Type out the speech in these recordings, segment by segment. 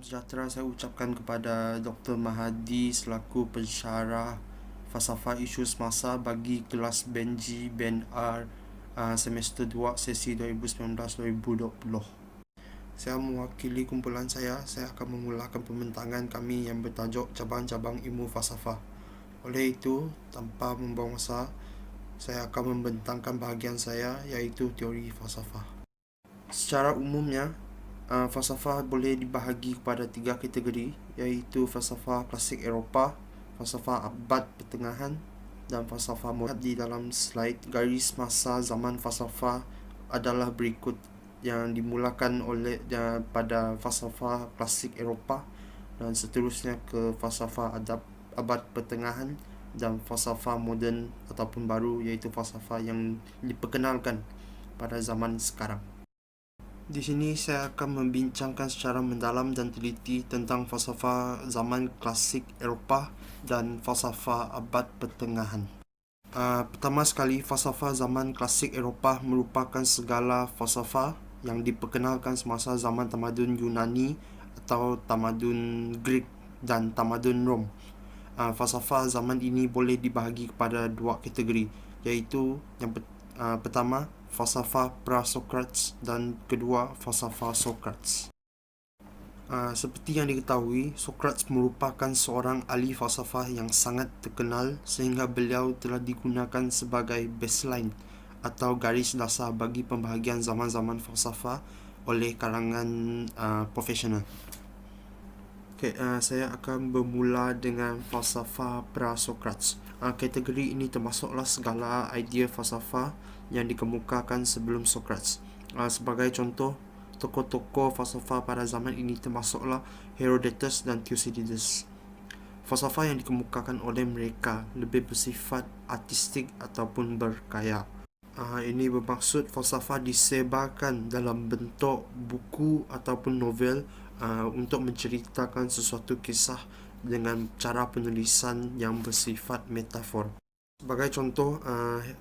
sejahtera saya ucapkan kepada Dr. Mahadi selaku pensyarah falsafah isu semasa bagi kelas Benji Ben R semester 2 sesi 2019-2020. Saya mewakili kumpulan saya akan memulakan pembentangan kami yang bertajuk cabang-cabang ilmu falsafah. Oleh itu, tanpa membuang masa, saya akan membentangkan bahagian saya iaitu teori falsafah. Secara umumnya, falsafah boleh dibahagi kepada 3 kategori iaitu falsafah klasik Eropah, falsafah abad pertengahan dan falsafah moden. Di dalam slide, garis masa zaman falsafah adalah berikut yang dimulakan oleh pada falsafah klasik Eropah dan seterusnya ke falsafah abad pertengahan dan falsafah moden ataupun baru iaitu falsafah yang diperkenalkan pada zaman sekarang. Di sini saya akan membincangkan secara mendalam dan teliti tentang falsafah zaman klasik Eropah dan falsafah abad pertengahan. Pertama sekali, falsafah zaman klasik Eropah merupakan segala falsafah yang diperkenalkan semasa zaman tamadun Yunani atau tamadun Greek dan tamadun Rom. Falsafah zaman ini boleh dibahagi kepada 2 kategori iaitu yang pertama falsafah pra-Sokrates dan kedua falsafah Sokrates. Seperti yang diketahui, Sokrates merupakan seorang ahli falsafah yang sangat terkenal sehingga beliau telah digunakan sebagai baseline atau garis dasar bagi pembahagian zaman-zaman falsafah oleh kalangan profesional. Saya akan bermula dengan falsafah pra-Sokrates. Kategori ini termasuklah segala idea falsafah yang dikemukakan sebelum Sokrates. Sebagai contoh, tokoh-tokoh falsafah pada zaman ini termasuklah Herodotus dan Thucydides. Falsafah yang dikemukakan oleh mereka lebih bersifat artistik ataupun berkarya. Ini bermaksud falsafah disebarkan dalam bentuk buku ataupun novel untuk menceritakan sesuatu kisah dengan cara penulisan yang bersifat metafor. Sebagai contoh,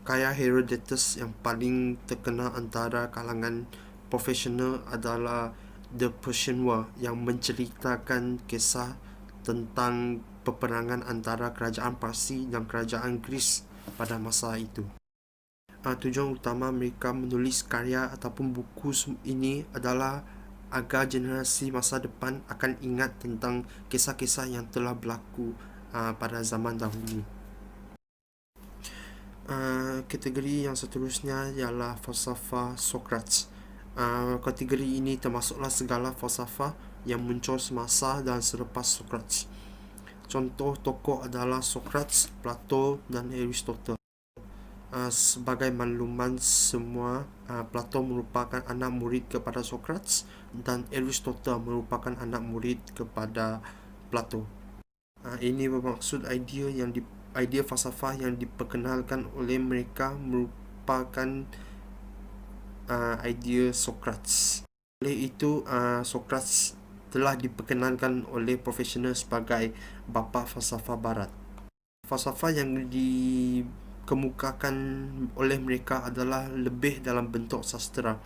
karya Herodotus yang paling terkenal antara kalangan profesional adalah The Persian War yang menceritakan kisah tentang peperangan antara kerajaan Parsi dan kerajaan Greece pada masa itu. Tujuan utama mereka menulis karya ataupun buku ini adalah agar generasi masa depan akan ingat tentang kisah-kisah yang telah berlaku pada zaman dahulu. Kategori yang seterusnya ialah falsafah Sokrates. Kategori ini termasuklah segala falsafah yang muncul semasa dan selepas Sokrates. Contoh tokoh adalah Sokrates, Plato dan Aristotle. Sebagai makluman semua, Plato merupakan anak murid kepada Sokrates dan Aristotle merupakan anak murid kepada Plato. Ini bermaksud idea falsafah yang diperkenalkan oleh mereka merupakan idea Sokrates. Oleh itu, Sokrates telah diperkenalkan oleh profesional sebagai bapa falsafah barat. Falsafah yang dikemukakan oleh mereka adalah lebih dalam bentuk sastera.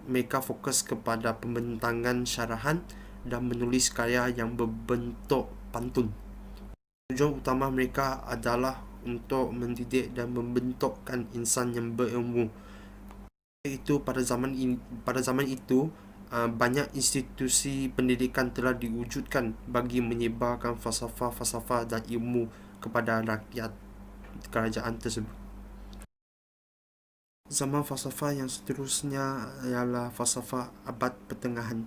Mereka fokus kepada pembentangan syarahan dan menulis karya yang berbentuk pantun. Tujuan utama mereka adalah untuk mendidik dan membentukkan insan yang berilmu. Itu pada zaman itu banyak institusi pendidikan telah diwujudkan bagi menyebarkan falsafah dan ilmu kepada rakyat kerajaan tersebut. Zaman falsafah yang seterusnya ialah falsafah abad pertengahan.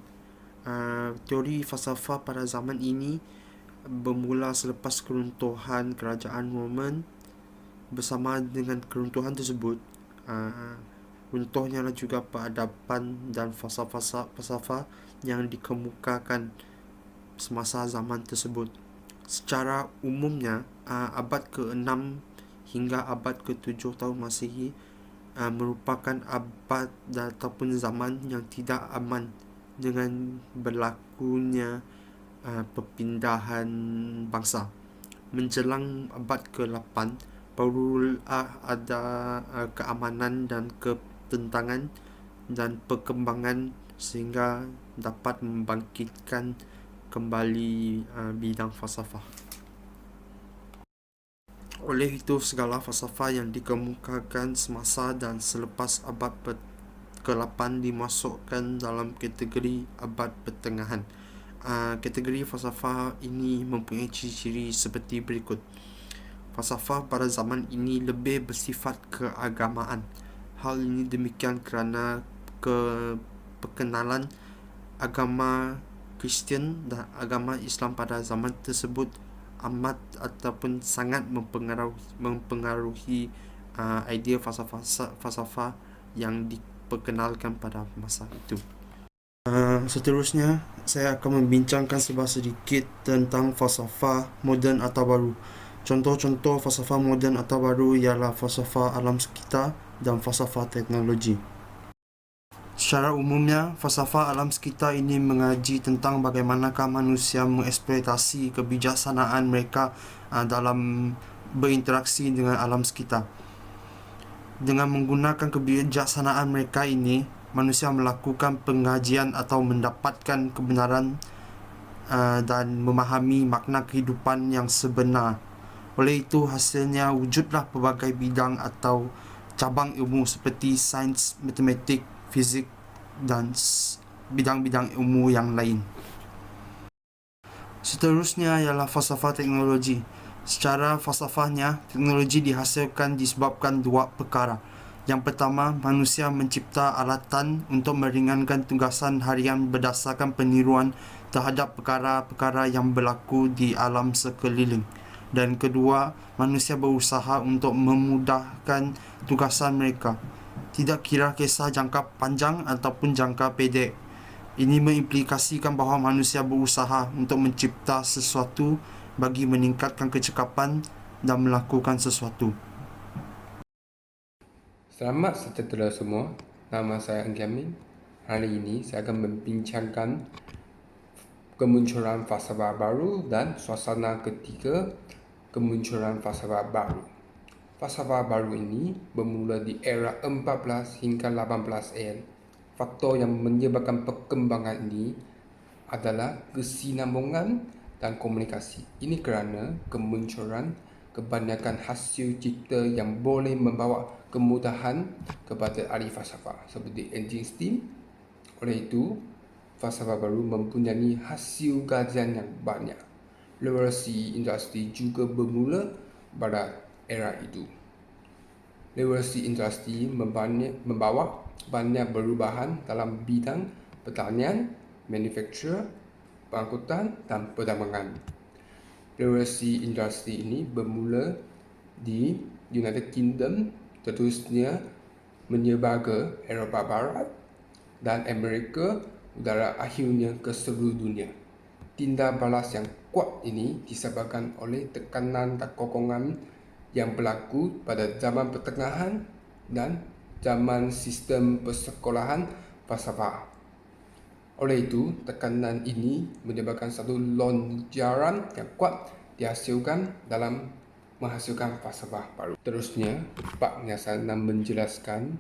Teori falsafah pada zaman ini bermula selepas keruntuhan kerajaan Roman. Bersama dengan keruntuhan tersebut, runtuhnya juga peradaban dan falsafah yang dikemukakan semasa zaman tersebut. Secara umumnya, abad ke-6 hingga abad ke-7 tahun Masihi merupakan abad ataupun zaman yang tidak aman dengan berlakunya perpindahan bangsa. Menjelang abad ke-8 baru ada keamanan dan ketentangan dan perkembangan sehingga dapat membangkitkan kembali bidang falsafah. Oleh itu, segala falsafah yang dikemukakan semasa dan selepas abad ke-8 dimasukkan dalam kategori abad pertengahan. Kategori falsafah ini mempunyai ciri-ciri seperti berikut. Falsafah pada zaman ini lebih bersifat keagamaan. Hal ini demikian kerana perkenalan agama Kristian dan agama Islam pada zaman tersebut amat ataupun sangat mempengaruhi idea falsafah yang diperkenalkan pada masa itu. Seterusnya, saya akan membincangkan sedikit tentang falsafah moden atau baru. Contoh-contoh falsafah moden atau baru ialah falsafah alam sekitar dan falsafah teknologi. Secara umumnya, falsafah alam sekitar ini mengaji tentang bagaimanakah manusia mengeksploitasi kebijaksanaan mereka dalam berinteraksi dengan alam sekitar. Dengan menggunakan kebijaksanaan mereka ini, manusia melakukan pengajian atau mendapatkan kebenaran dan memahami makna kehidupan yang sebenar. Oleh itu, hasilnya wujudlah pelbagai bidang atau cabang ilmu seperti sains, matematik, fizik dan bidang-bidang ilmu yang lain. Seterusnya ialah falsafah teknologi. Secara falsafahnya, teknologi dihasilkan disebabkan dua perkara. Yang pertama, manusia mencipta alatan untuk meringankan tugasan harian berdasarkan peniruan terhadap perkara-perkara yang berlaku di alam sekeliling. Dan kedua, manusia berusaha untuk memudahkan tugasan mereka, tidak kira kisah jangka panjang ataupun jangka pendek. Ini mengimplikasikan bahawa manusia berusaha untuk mencipta sesuatu bagi meningkatkan kecekapan dan melakukan sesuatu. Selamat sejahtera semua. Nama saya Anggi Amin. Hari ini saya akan membincangkan kemunculan falsafah baru dan suasana ketika kemunculan falsafah baru. Falsafah baru ini bermula di era 14 hingga 18 AN. Faktor yang menyebabkan perkembangan ini adalah kesinambungan dan komunikasi. Ini kerana kemunculan kebanyakan hasil cipta yang boleh membawa kemudahan kepada ahli falsafah seperti enjin steam. Oleh itu, falsafah baru mempunyai hasil kajian yang banyak. Revolusi industri juga bermula pada era itu. Revolusi industri membawa banyak perubahan dalam bidang pertanian, manufaktur, pengangkutan dan pertambangan. Revolusi industri ini bermula di United Kingdom, terusnya menyebar ke Eropah Barat dan Amerika Utara, akhirnya ke seluruh dunia. Tindak balas yang kuat ini disebabkan oleh tekanan dan kokongan yang berlaku pada zaman pertengahan dan zaman sistem persekolahan falsafah. Oleh itu, tekanan ini menyebabkan satu lonjaran yang kuat dihasilkan dalam menghasilkan falsafah baru. Terusnya, Pak Nyasana menjelaskan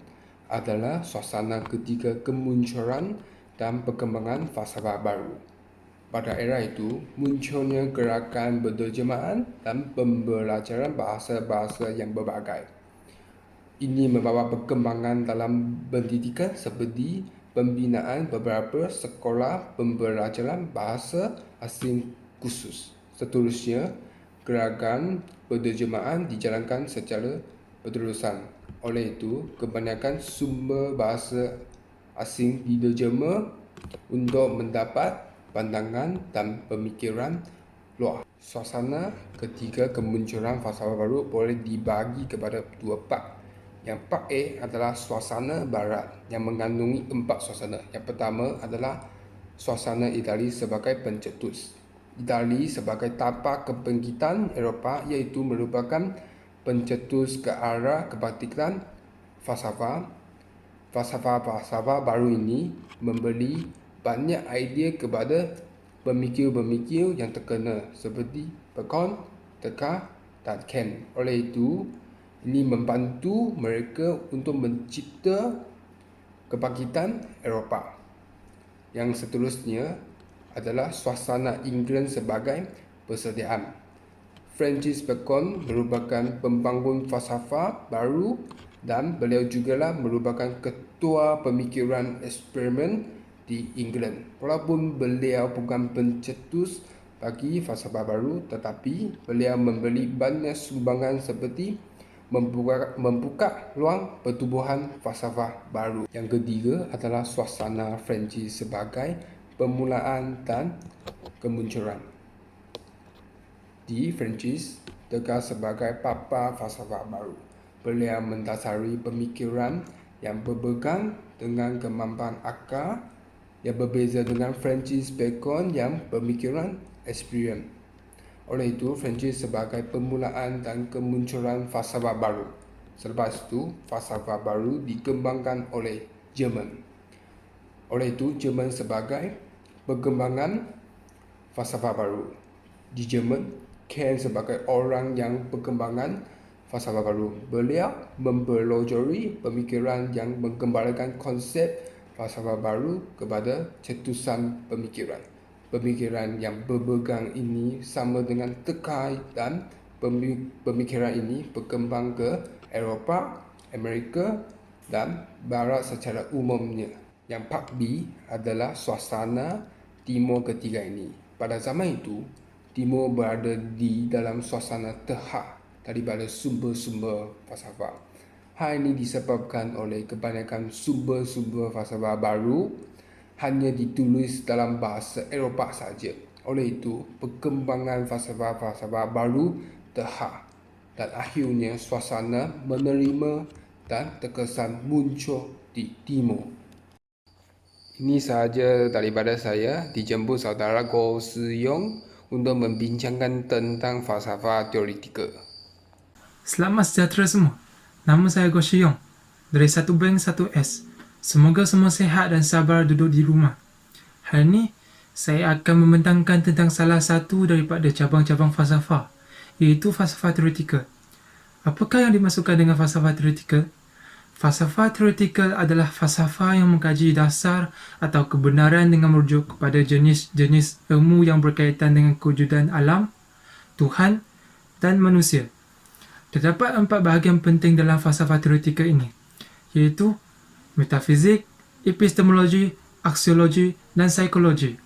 adalah suasana ketika kemunculan dan perkembangan falsafah baru. Pada era itu, munculnya gerakan berterjemahan dan pembelajaran bahasa-bahasa yang berbagai. Ini membawa perkembangan dalam pendidikan seperti pembinaan beberapa sekolah pembelajaran bahasa asing khusus. Seterusnya, gerakan berterjemahan dijalankan secara berterusan. Oleh itu, kebanyakan sumber bahasa asing diterjemah untuk mendapat pandangan dan pemikiran luar. Suasana ketika kemunculan falsafah baru boleh dibagi kepada dua part. Yang part A adalah suasana barat yang mengandungi 4 suasana. Yang pertama adalah suasana Itali sebagai pencetus. Itali sebagai tapak kebangkitan Eropah, iaitu merupakan pencetus ke arah kebangkitan falsafah. Falsafah baru ini memberi banyak idea kepada pemikir-pemikir yang terkenal seperti Bacon, Descartes dan Kant. Oleh itu, ini membantu mereka untuk mencipta kebangkitan Eropah. Yang seterusnya adalah suasana England sebagai persediaan. Francis Bacon merupakan pembangun falsafah baru dan beliau jugalah merupakan ketua pemikiran eksperimen di England. Walaupun beliau bukan pencetus bagi falsafah baru, tetapi beliau memberi banyak sumbangan seperti membuka ruang pertubuhan falsafah baru. Yang ketiga adalah suasana Francis sebagai permulaan dan kemunculan. Di Francis tegas sebagai papa falsafah baru. Beliau mendasari pemikiran yang berpegang dengan kemampuan akal yang berbeza dengan Francis Bacon yang pemikiran eksperimen. Oleh itu, Francis sebagai permulaan dan kemunculan falsafah baru. Selepas itu, falsafah baru dikembangkan oleh Jerman. Oleh itu, Jerman sebagai perkembangan falsafah baru. Di Jerman, Kant sebagai orang yang perkembangan falsafah baru. Beliau mempelajari pemikiran yang mengembalikan konsep falsafah baru kepada cetusan pemikiran. Pemikiran yang berpegang ini sama dengan tekai dan pemikiran ini berkembang ke Eropah, Amerika dan Barat secara umumnya. Yang part B adalah suasana Timur ketiga ini. Pada zaman itu, Timur berada di dalam suasana terhad daripada sumber-sumber falsafah. Hal ini disebabkan oleh kebanyakan sumber-sumber falsafah baru hanya ditulis dalam bahasa Eropah saja. Oleh itu, perkembangan falsafah-falsafah baru terhad dan akhirnya suasana menerima dan terkesan muncul di Timur. Ini sahaja daripada saya, dijemput saudara Goh Si Yong untuk membincangkan tentang falsafah teoretikal. Selamat sejahtera semua. Nama saya Goh Si Yong dari 1 Bank 1S. Semoga semua sihat dan sabar duduk di rumah. Hari ini, saya akan membentangkan tentang salah satu daripada cabang-cabang falsafah, iaitu falsafah teoretikal. Apakah yang dimaksudkan dengan falsafah teoretikal? Falsafah teoretikal adalah falsafah yang mengkaji dasar atau kebenaran dengan merujuk kepada jenis-jenis ilmu yang berkaitan dengan kewujudan alam, Tuhan dan manusia. Terdapat 4 bahagian penting dalam falsafah teoretikal ini, iaitu metafizik, epistemologi, aksiologi, dan psikologi.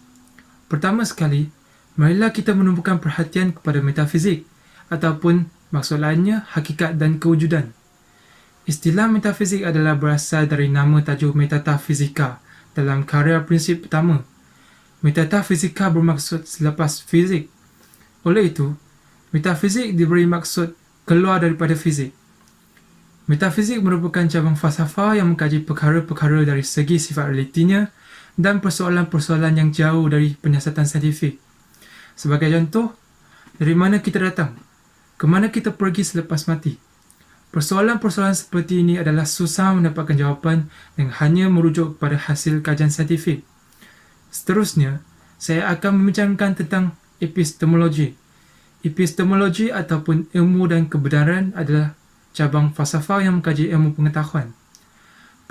Pertama sekali, marilah kita menumpukan perhatian kepada metafizik, ataupun maksud lainnya hakikat dan kewujudan. Istilah metafizik adalah berasal dari nama tajuk Metafisika dalam karya prinsip pertama. Metafisika bermaksud selepas fizik. Oleh itu, metafizik diberi maksud keluar daripada fizik. Metafizik merupakan cabang falsafah yang mengkaji perkara-perkara dari segi sifat realitinya dan persoalan-persoalan yang jauh dari penyiasatan saintifik. Sebagai contoh, dari mana kita datang? Ke mana kita pergi selepas mati? Persoalan-persoalan seperti ini adalah susah mendapatkan jawapan yang hanya merujuk kepada hasil kajian saintifik. Seterusnya, saya akan membincangkan tentang epistemologi. Epistemologi ataupun ilmu dan kebenaran adalah cabang falsafah yang mengkaji ilmu pengetahuan.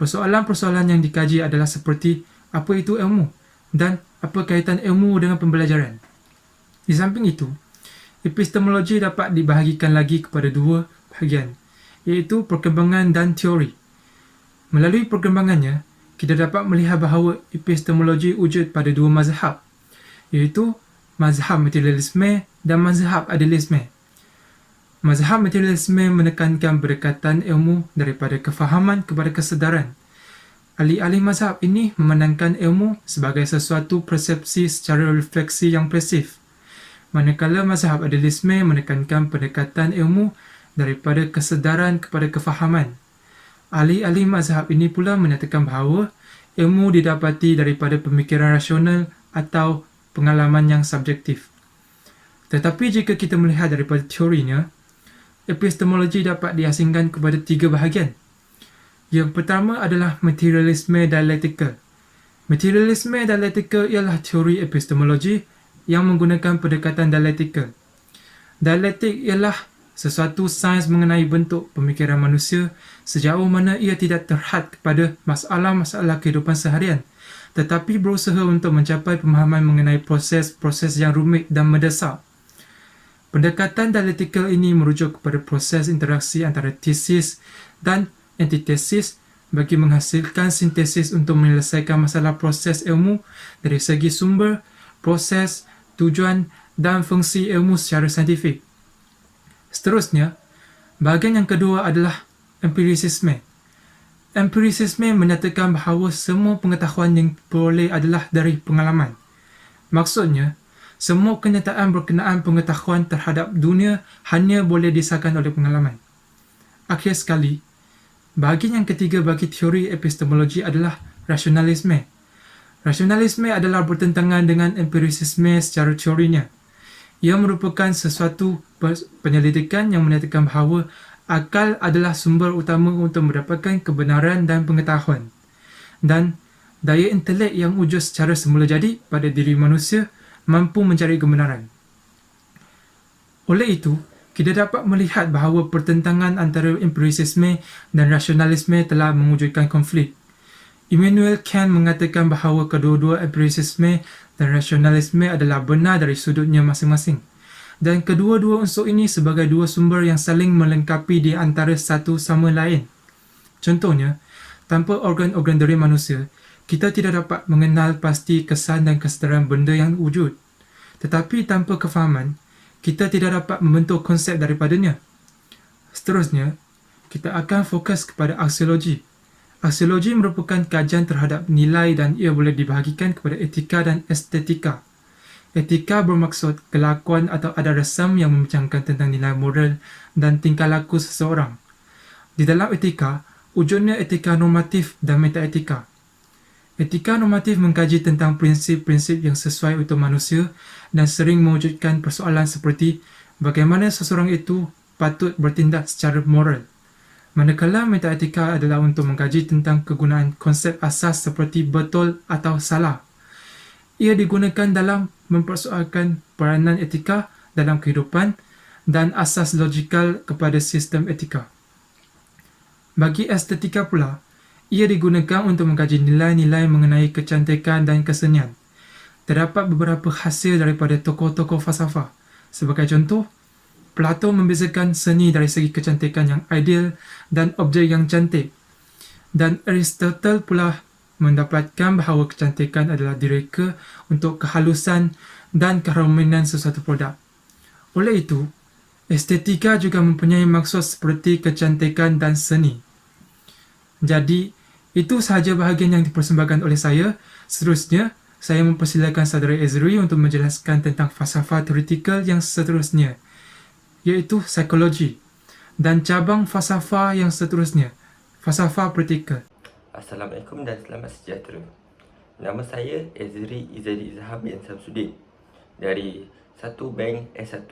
Persoalan-persoalan yang dikaji adalah seperti apa itu ilmu dan apa kaitan ilmu dengan pembelajaran. Di samping itu, epistemologi dapat dibahagikan lagi kepada 2 bahagian, iaitu perkembangan dan teori. Melalui perkembangannya, kita dapat melihat bahawa epistemologi wujud pada 2 mazhab, iaitu mazhab materialisme dan mazhab idealisme. Mazhab materialisme menekankan berdekatan ilmu daripada kefahaman kepada kesedaran. Ahli-ahli mazhab ini memandangkan ilmu sebagai sesuatu persepsi secara refleksi yang pasif, manakala mazhab idealisme menekankan pendekatan ilmu daripada kesedaran kepada kefahaman. Ahli-ahli mazhab ini pula menyatakan bahawa ilmu didapati daripada pemikiran rasional atau pengalaman yang subjektif. Tetapi jika kita melihat daripada teorinya, epistemologi dapat diasingkan kepada 3 bahagian. Yang pertama adalah materialisme dialektikal. Materialisme dialektikal ialah teori epistemologi yang menggunakan pendekatan dialektikal. Dialektik ialah sesuatu sains mengenai bentuk pemikiran manusia sejauh mana ia tidak terhad kepada masalah-masalah kehidupan seharian, tetapi berusaha untuk mencapai pemahaman mengenai proses-proses yang rumit dan mendesak. Pendekatan dialektikal ini merujuk kepada proses interaksi antara tesis dan antitesis bagi menghasilkan sintesis untuk menyelesaikan masalah proses ilmu dari segi sumber, proses, tujuan dan fungsi ilmu secara saintifik. Seterusnya, bahagian yang kedua adalah empirisisme. Empirisisme menyatakan bahawa semua pengetahuan yang diperoleh adalah dari pengalaman. Maksudnya, semua kenyataan berkenaan pengetahuan terhadap dunia hanya boleh disahkan oleh pengalaman. Akhir sekali, bahagian yang ketiga bagi teori epistemologi adalah rasionalisme. Rasionalisme adalah bertentangan dengan empirisisme secara teorinya. Ia merupakan sesuatu penyelidikan yang menyatakan bahawa akal adalah sumber utama untuk mendapatkan kebenaran dan pengetahuan. Dan daya intelek yang wujud secara semula jadi pada diri manusia mampu mencari kebenaran. Oleh itu, kita dapat melihat bahawa pertentangan antara empirisisme dan rasionalisme telah mewujudkan konflik. Immanuel Kant mengatakan bahawa kedua-dua empirisisme dan rasionalisme adalah benar dari sudutnya masing-masing, dan kedua-dua unsur ini sebagai dua sumber yang saling melengkapi di antara satu sama lain. Contohnya, tanpa organ-organ diri manusia, kita tidak dapat mengenal pasti kesan dan kesedaran benda yang wujud. Tetapi tanpa kefahaman, kita tidak dapat membentuk konsep daripadanya. Seterusnya, kita akan fokus kepada aksiologi. Aksiologi merupakan kajian terhadap nilai dan ia boleh dibahagikan kepada etika dan estetika. Etika bermaksud kelakuan atau adat rasam yang membincangkan tentang nilai moral dan tingkah laku seseorang. Di dalam etika, wujudnya etika normatif dan metaetika. Etika normatif mengkaji tentang prinsip-prinsip yang sesuai untuk manusia dan sering mewujudkan persoalan seperti bagaimana seseorang itu patut bertindak secara moral. Manakala metaetika adalah untuk mengkaji tentang kegunaan konsep asas seperti betul atau salah. Ia digunakan dalam mempersoalkan peranan etika dalam kehidupan dan asas logikal kepada sistem etika. Bagi estetika pula, ia digunakan untuk mengkaji nilai-nilai mengenai kecantikan dan kesenian. Terdapat beberapa hasil daripada tokoh-tokoh falsafah. Sebagai contoh, Plato membezakan seni dari segi kecantikan yang ideal dan objek yang cantik. Dan Aristotle pula mendapatkan bahawa kecantikan adalah direka untuk kehalusan dan keharmonian sesuatu produk. Oleh itu, estetika juga mempunyai maksud seperti kecantikan dan seni. Jadi, itu sahaja bahagian yang dipersembahkan oleh saya. Seterusnya, saya mempersilakan saudara Ezri untuk menjelaskan tentang falsafah teoretikal yang seterusnya, iaitu psikologi, dan cabang falsafah yang seterusnya, falsafah praktikal. Assalamualaikum dan selamat sejahtera. Nama saya Ezri Izzadi Izham bin Samsudin dari 1 Bank S1.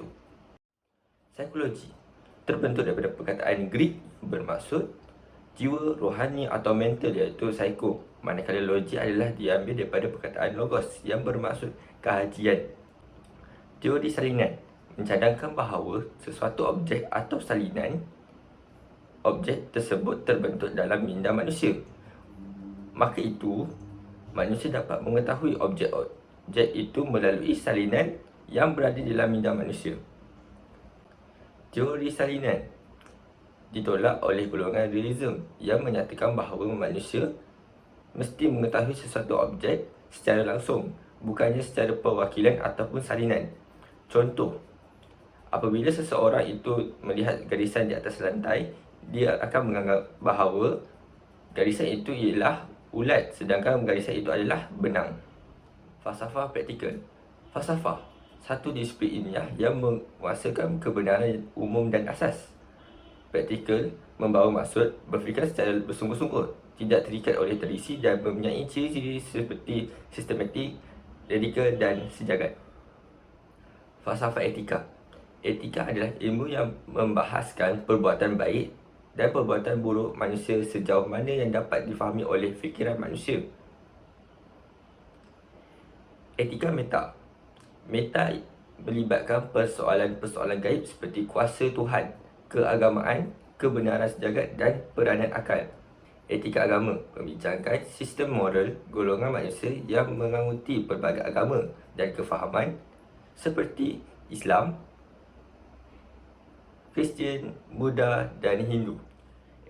Psikologi terbentuk daripada perkataan Greek bermaksud jiwa, rohani atau mental, iaitu psycho. Manakala logi adalah diambil daripada perkataan logos yang bermaksud kahajian. Teori salinan mencadangkan bahawa sesuatu objek atau salinan objek tersebut terbentuk dalam minda manusia. Maka itu, manusia dapat mengetahui objek itu melalui salinan yang berada dalam minda manusia. Teori salinan ditolak oleh golongan realism yang menyatakan bahawa manusia mesti mengetahui sesuatu objek secara langsung, bukannya secara perwakilan ataupun salinan. Contoh, apabila seseorang itu melihat garisan di atas lantai, dia akan menganggap bahawa garisan itu ialah ulat, sedangkan garisan itu adalah benang. Falsafah praktikal. Falsafah, satu disiplin ilmiah yang menguasakan kebenaran umum dan asas. Praktikal membawa maksud berfikir secara bersungguh-sungguh, tidak terikat oleh tradisi dan mempunyai ciri-ciri seperti sistematik, radikal dan sejagat. Falsafah etika. Etika adalah ilmu yang membahaskan perbuatan baik dan perbuatan buruk manusia sejauh mana yang dapat difahami oleh fikiran manusia. Etika meta. Meta melibatkan persoalan-persoalan gaib seperti kuasa Tuhan, keagamaan, kebenaran sejagat dan peranan akal. Etika agama membincangkan sistem moral golongan manusia yang menganguti pelbagai agama dan kefahaman seperti Islam, Kristian, Buddha dan Hindu.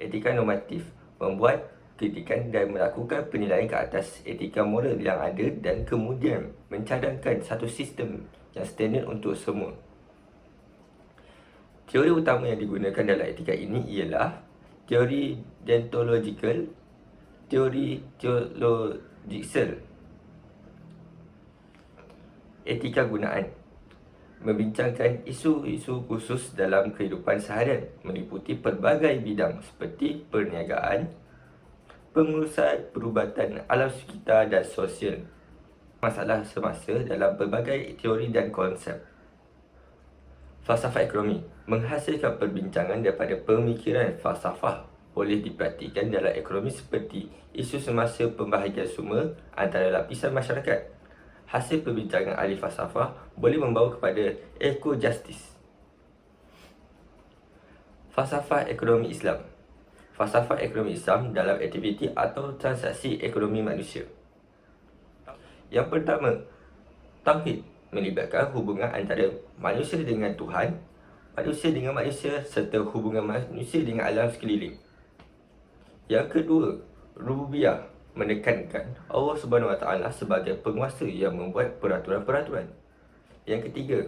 Etika normatif membuat kritikan dan melakukan penilaian ke atas etika moral yang ada dan kemudian mencadangkan satu sistem yang standard untuk semua. Teori utama yang digunakan dalam etika ini ialah teori deontological, teori theological, etika gunaan membincangkan isu-isu khusus dalam kehidupan seharian meliputi pelbagai bidang seperti perniagaan, pengurusan perubatan alam sekitar dan sosial, masalah semasa dalam pelbagai teori dan konsep. Falsafah ekonomi menghasilkan perbincangan daripada pemikiran falsafah boleh dipraktikkan dalam ekonomi seperti isu semasa pembahagian sumber antara lapisan masyarakat. Hasil perbincangan ahli falsafah boleh membawa kepada eco-justice. Falsafah ekonomi Islam. Falsafah ekonomi Islam dalam aktiviti atau transaksi ekonomi manusia. Yang pertama, tauhid melibatkan hubungan antara manusia dengan Tuhan, manusia dengan manusia serta hubungan manusia dengan alam sekeliling. Yang kedua, rububiyah menekankan Allah SWT sebagai penguasa yang membuat peraturan-peraturan. Yang ketiga,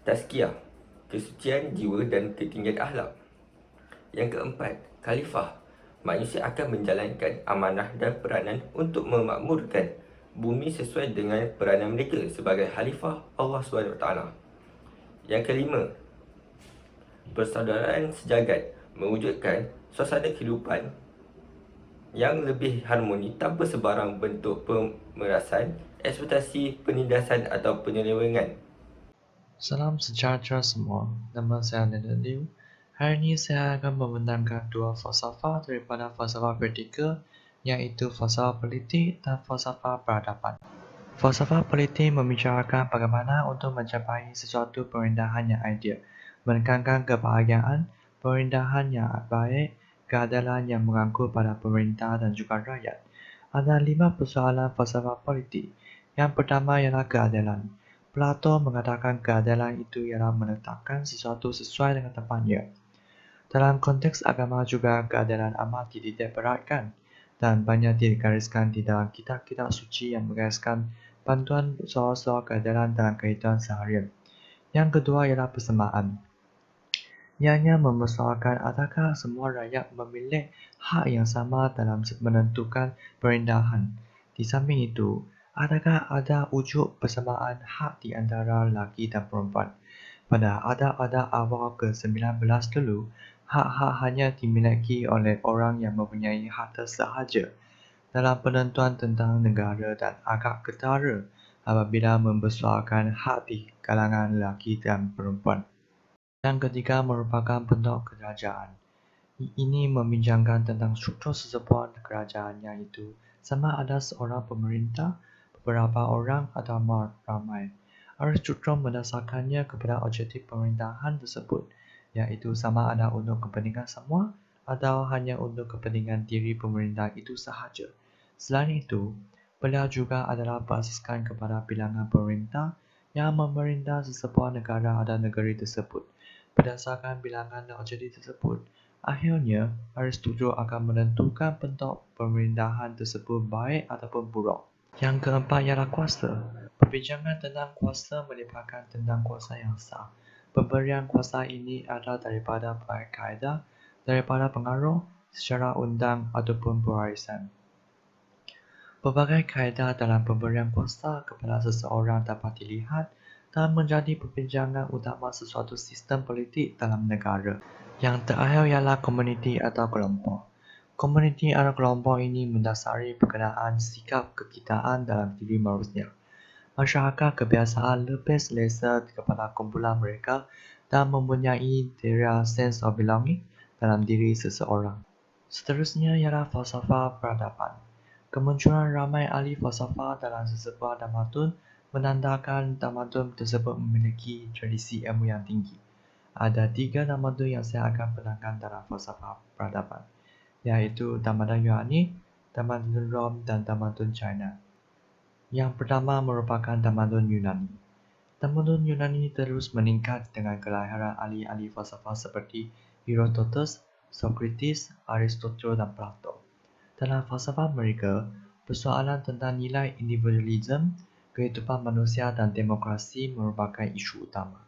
tazkiyah, kesucian jiwa dan ketinggian akhlak. Yang keempat, khalifah, manusia akan menjalankan amanah dan peranan untuk memakmurkan bumi sesuai dengan peranan mereka sebagai khalifah Allah SWT. Yang kelima, persaudaraan sejagat mewujudkan suasana kehidupan yang lebih harmoni tanpa sebarang bentuk pemerasan, eksploitasi, penindasan atau penyelewengan. Salam sejahtera semua, nama saya Nanda Liu. Hari ini saya akan membentangkan dua falsafah daripada falsafah vertikal, iaitu falsafah politik dan falsafah peradaban. Falsafah politik membicarakan bagaimana untuk mencapai sesuatu pemerintahan yang ideal, menekankan kebahagiaan, pemerintahan yang baik, keadilan yang mengangkut pada pemerintah dan juga rakyat. Ada 5 persoalan falsafah politik. Yang pertama ialah keadilan. Plato mengatakan keadilan itu ialah meletakkan sesuatu sesuai dengan tempatnya. Dalam konteks agama juga keadilan amat dititik beratkan dan banyak digariskan di dalam kitab-kitab suci yang menggariskan bantuan soal-soal keadilan dalam kehidupan seharian. Yang kedua ialah persamaan. Ianya mempersoalkan adakah semua rakyat memiliki hak yang sama dalam menentukan pemerintahan. Di samping itu, adakah ada wujud persamaan hak di antara lelaki dan perempuan? Pada adat-adat awal ke-19 dulu, hak-hak hanya dimiliki oleh orang yang mempunyai harta sahaja. Dalam penentuan tentang negara dan agak ketara apabila mempersoalkan hak di kalangan lelaki dan perempuan. Yang ketiga merupakan bentuk kerajaan. Ini membincangkan tentang struktur sesebuah kerajaan, iaitu sama ada seorang pemerintah, beberapa orang atau ramai. Aristoteles mendasarkannya kepada objektif pemerintahan tersebut, iaitu sama ada untuk kepentingan semua atau hanya untuk kepentingan diri pemerintah itu sahaja. Selain itu, beliau juga adalah berasaskan kepada bilangan pemerintah yang memerintah sesebuah negara atau negeri tersebut. Berdasarkan bilangan dan objektif tersebut, akhirnya Aristoteles akan menentukan bentuk pemerintahan tersebut baik ataupun buruk. Yang keempat ialah kuasa. Perbincangan tentang kuasa melibatkan tentang kuasa yang sah. Pemberian kuasa ini adalah daripada baik kaedah, daripada pengaruh, secara undang ataupun pewarisan. Berbagai kaedah dalam pemberian kuasa kepada seseorang dapat dilihat dan menjadi perbincangan utama sesuatu sistem politik dalam negara. Yang terakhir ialah komuniti atau kelompok. Komuniti atau kelompok ini mendasari perkenaan sikap kekitaan dalam diri manusia. Masyarakat kebiasaan lebih selesa kepada kumpulan mereka dan mempunyai theory sense of belonging dalam diri seseorang. Seterusnya ialah falsafah peradaban. Kemunculan ramai ahli falsafah dalam sesebuah tamadun menandakan tamadun tersebut memiliki tradisi ilmu yang tinggi. Ada 3 tamadun yang saya akan penerangkan dalam falsafah peradaban. yaitu Tamadun Yunani, Tamadun Rom, dan Tamadun China. Yang pertama merupakan Tamadun Yunani. Tamadun Yunani terus meningkat dengan kelahiran ahli-ahli falsafah seperti Herodotus, Socrates, Aristotle, dan Plato. Dalam falsafah mereka, persoalan tentang nilai individualisme, kehidupan manusia dan demokrasi merupakan isu utama.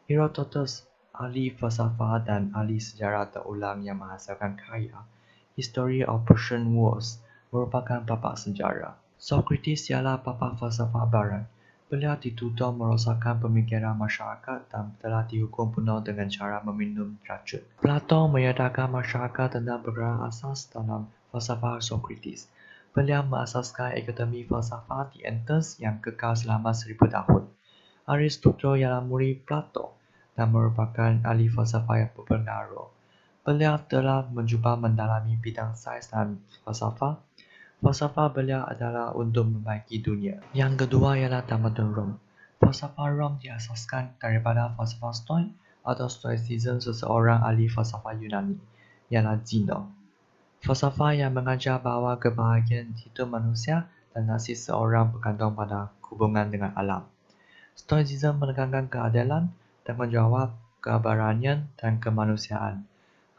Herodotus, ahli falsafah dan ahli sejarah terulang yang menghasilkan karya History of Persian Wars, merupakan bapa sejarah. Socrates ialah bapa falsafah barat. Beliau dituduh merosakkan pemikiran masyarakat dan telah dihukum bunuh dengan cara meminum racun. Plato menyatakan masyarakat tentang perkara asas dalam falsafah Socrates. Beliau mengasaskan Akademi Falsafah di Athens yang kekal selama 1000 tahun. Aristotle ialah murid Plato dan merupakan ahli falsafah yang berpengaruh. Beliau telah mencuba mendalami bidang sains dan falsafah. Falsafah beliau adalah untuk membaiki dunia. Yang kedua ialah Tamadun Rom. Falsafah Rom diasaskan daripada falsafah Stoik atau Stoicism seseorang ahli falsafah Yunani, ialah Zeno. Falsafah yang mengajar bahawa kebahagiaan hidup manusia dan nasib seorang bergantung pada hubungan dengan alam. Stoicism menekankan keadilan, tanggungjawab, keberanian, dan kemanusiaan.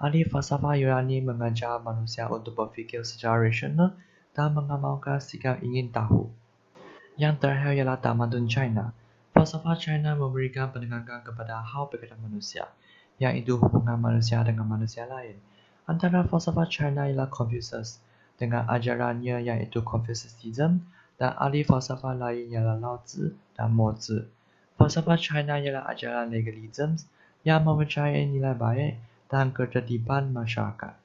Ahli falsafah Yunani mengajar manusia untuk berfikir secara rasional dan mengamalkan sikap ingin tahu. Yang terakhir ialah Tamadun China. Falsafah China memberikan penekanan kepada hal berkaitan manusia, iaitu hubungan manusia dengan manusia lain. Antara falsafah China ialah Confucius, dengan ajarannya iaitu Confucianism, dan ahli falsafah lain ialah Lao Tzu dan Mo Tzu. Falsafah China ialah ajaran legalisme yang mempercayai nilai baik dan ketertiban masyarakat.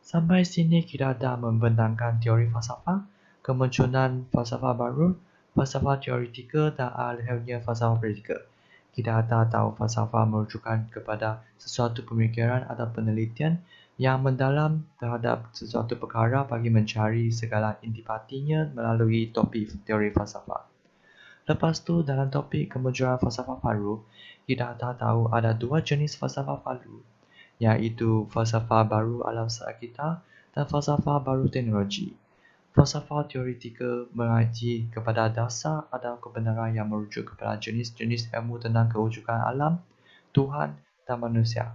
Sampai sini kita dah membentangkan teori falsafah, kemunculan falsafah baru, falsafah teoretikal dan akhirnya falsafah praktikal. Kita dah tahu falsafah merujukan kepada sesuatu pemikiran atau penelitian yang mendalam terhadap sesuatu perkara bagi mencari segala intipatinya melalui topik teori falsafah. Lepas tu dalam topik kemunculan falsafah baru, kita dah tahu ada dua jenis falsafah baru, iaitu falsafah baru alam sekitar dan falsafah baru teknologi. Falsafah teoretikal mengaji kepada dasar atau kebenaran yang merujuk kepada jenis-jenis ilmu tentang kewujudan alam, Tuhan dan manusia.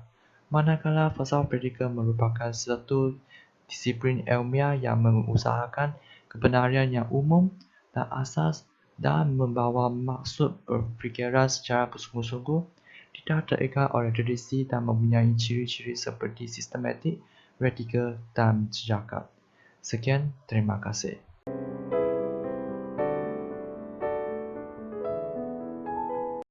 Manakala falsafah praktikal merupakan satu disiplin ilmiah yang mengusahakan kebenaran yang umum dan asas dan membawa maksud berfikiran secara bersungguh-sungguh, tidak terikat oleh tradisi dan mempunyai ciri-ciri seperti sistematik, radikal dan sejagat. Sekian, terima kasih.